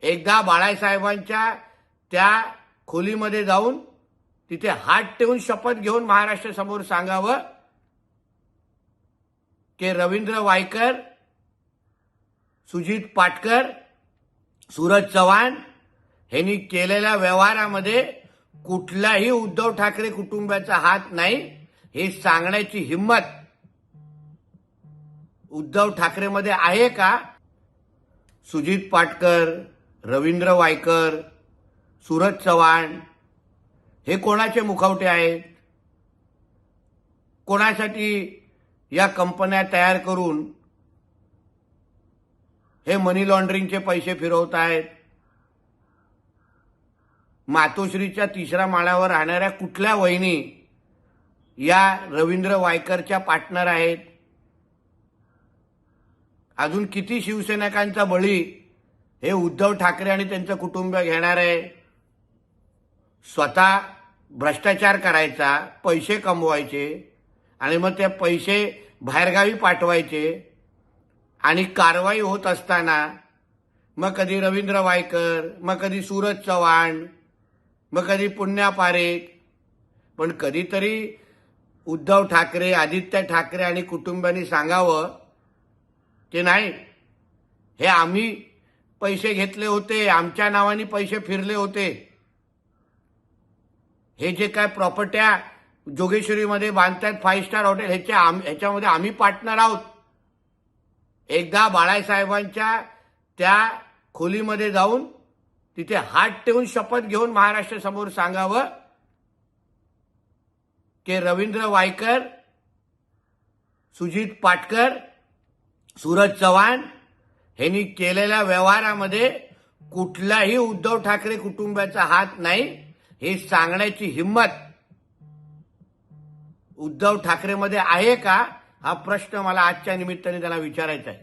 एकदा बाळासाहेबांच्या त्या खोलीमध्ये जाऊन तिथे हात ठेवून शपथ घेऊन महाराष्ट्रासमोर सांगावं की रवींद्र वायकर, सुजित पाटकर, सूरज चव्हाण यांनी केलेल्या व्यवहारामध्ये कुठलाही उद्धव ठाकरे कुटुंबाचा हात नाही, हे सांगण्याची हिम्मत उद्धव ठाकरेमध्ये आहे का? सुजित पाटकर, रवींद्र वायकर, सूरज चव्हाण हे कोणाचे मुखवटे आहेत? कोणासाठी या कंपन्या तयार करून हे मनी लॉन्ड्रिंगचे पैसे फिरवत आहेत? मातोश्रीच्या 3ऱ्या माळ्यावर राहणाऱ्या कुठल्या वहिनी या रवींद्र वायकरच्या पार्टनर आहेत? अजून किती शिवसैनिकांचा बळी हे उद्धव ठाकरे आणि त्यांचं कुटुंब घेणार आहे? स्वतः भ्रष्टाचार करायचा, पैसे कमवायचे आणि मग ते पैसे बाहेरगावी पाठवायचे आणि कारवाई होत असताना मग कधी रवींद्र वायकर, मग कधी सूरज चव्हाण, मग कधी पुण्या पारेख, पण कधीतरी उद्धव ठाकरे, आदित्य ठाकरे आणि कुटुंबांनी सांगावं की नाही, हे आम्ही पैसे घेतले होते, आमच्या नावाने पैसे फिरले होते, हे जे काय प्रॉपर्ट्या जोगेश्वरीमध्ये बांधतात 5 स्टार हॉटेल, ह्याच्यामध्ये आम्ही पार्टनर आहोत. एकदा बाळासाहेबांच्या त्या खोलीमध्ये जाऊन तिथे हात ठेवून शपथ घेऊन महाराष्ट्रासमोर सांगावं की रवींद्र वायकर, सुजित पाटकर, सूरज चव्हाण यांनी केलेल्या व्यवहारामध्ये कुठलाही उद्धव ठाकरे कुटुंबाचा हात नाही, हे सांगण्याची हिम्मत उद्धव ठाकरेमध्ये आहे का? हा प्रश्न मला आजच्या निमित्ताने त्यांना विचारायचा आहे.